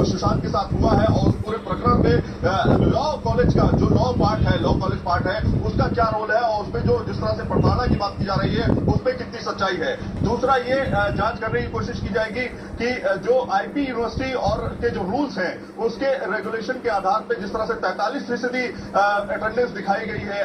सुशांत के साथ हुआ है और पूरे प्रकरण में लॉ कॉलेज का जो लॉ कॉलेज पार्ट है उसका क्या रोल है और उसमें जो जिस तरह से प्रताड़ना की बात की जा रही है उसमें कितनी सच्चाई है। दूसरा ये जांच करने की कोशिश की जाएगी कि जो आईपी यूनिवर्सिटी और के जो रूल्स हैं उसके रेगुलेशन के आधार पर जिस तरह से 43% अटेंडेंस दिखाई गई है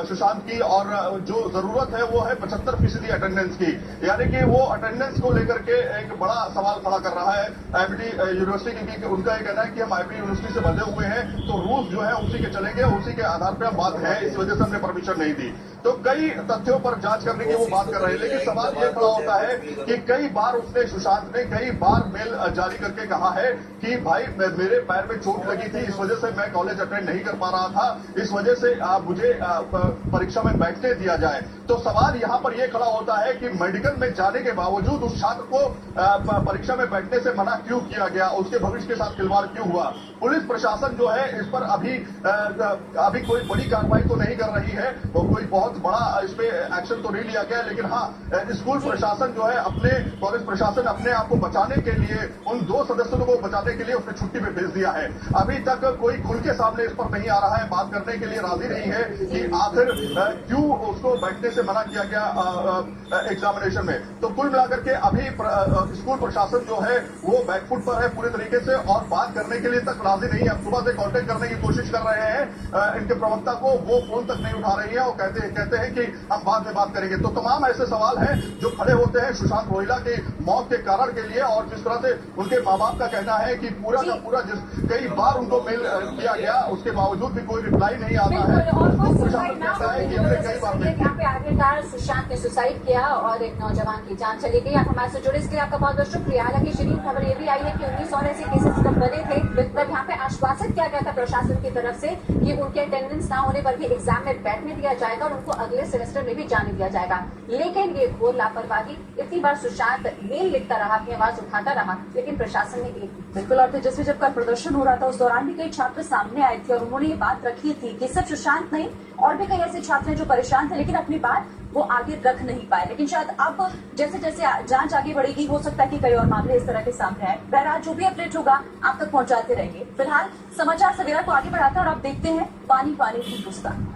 सुशांत की और जो जरूरत है वो है 75% अटेंडेंस की, यानी कि वो अटेंडेंस को लेकर के एक बड़ा सवाल खड़ा कर रहा है आईपीटी यूनिवर्सिटी की। उनका ये कहना है कि हम आईपीटी यूनिवर्सिटी से बंधे हुए हैं तो रूल्स जो है उसी के चलेंगे, उसी के आधार पर हम बात है, इस वजह से हमने परमिशन नहीं दी। तो कई तथ्यों पर जांच करने की वो बात कर रहे हैं, लेकिन सवाल ये खड़ा होता है कि कई बार उसने सुशांत ने कई बार मेल जारी करके कहा है कि भाई मेरे पैर में चोट लगी थी, इस वजह से मैं कॉलेज अटेंड नहीं कर पा रहा था, इस वजह से मुझे परीक्षा में बैठने दिया जाए। तो सवाल यहां पर यह खड़ा होता है कि मेडिकल में जाने के बावजूद उस छात्र को परीक्षा में बैठने से मना क्यों किया गया, उसके भविष्य के साथ खिलवाड़ क्यों हुआ। पुलिस प्रशासन जो है इस पर अभी कोई बड़ी कार्रवाई तो नहीं कर रही है, कोई बहुत बड़ा इस पे एक्शन तो नहीं लिया गया, लेकिन हाँ स्कूल प्रशासन जो है अपने कॉलेज प्रशासन अपने आप को बचाने के लिए उन 2 सदस्यों को बचाने के लिए उसने छुट्टी पे भेज दिया है। अभी तक कोई खुल के सामने इस पर नहीं आ रहा है, बात करने के लिए राजी नहीं है कि आखिर क्यों उसको बैठने से मना किया गया एग्जामिनेशन में। तो कुल मिलाकर के अभी स्कूल प्रशासन जो है वो बैकफुट पर है पूरी तरीके से और बात करने के लिए तक राजी नहीं है। सुबह से कांटेक्ट करने की कोशिश कर रहे हैं इनके प्रवक्ता को, वो फोन तक नहीं उठा रही है और कहते हैं कि हम बाद में बात करेंगे। तो तमाम ऐसे सवाल हैं जो खड़े होते हैं सुशांत रोहिला की मौत के कारण के लिए, और जिस तरह से उनके माँ बाप का कहना है कि पूरा का पूरा कई बार उनको मेल किया गया उसके बावजूद भी कोई रिप्लाई नहीं आता है। तो प्रशासन कहता है कि हमने कई बार यहाँ पे आखिरकार सुशांत ने सुसाइड किया और एक नौजवान की जान चली गई। आप हमारे से जुड़े इसके लिए आपका बहुत बहुत शुक्रिया। हालांकि शरीफ खबर ये भी आई है कि 19 और ऐसे केसेस जब बने थे तब यहाँ पे आश्वासन किया गया था प्रशासन की तरफ से कि उनके अटेंडेंस ना होने पर भी एग्जाम में बैठने दिया जाएगा और उनको अगले सेमेस्टर में भी जाने दिया जाएगा। लेकिन ये घोर लापरवाही, इतनी बार सुशांत मेल लिखता रहा, अपनी आवाज उठाता रहा, लेकिन प्रशासन ने एक बिल्कुल। और तेजस्वी जब कल प्रदर्शन हो रहा था उस दौरान भी कई छात्र सामने आए थे और उन्होंने ये बात रखी थी कि सिर्फ सुशांत नहीं और भी कई ऐसे छात्र हैं जो परेशान थे, लेकिन अपनी बात वो आगे रख नहीं पाए। लेकिन शायद अब जैसे जैसे जांच आगे बढ़ेगी हो सकता है कि कई और मामले इस तरह के सामने आए। बहरहाल जो भी अपडेट होगा आप तक पहुंचाते रहेंगे। फिलहाल समाचार सवेरा को आगे बढ़ाते हैं और आप देखते हैं पानी पानी हिंदुस्तान।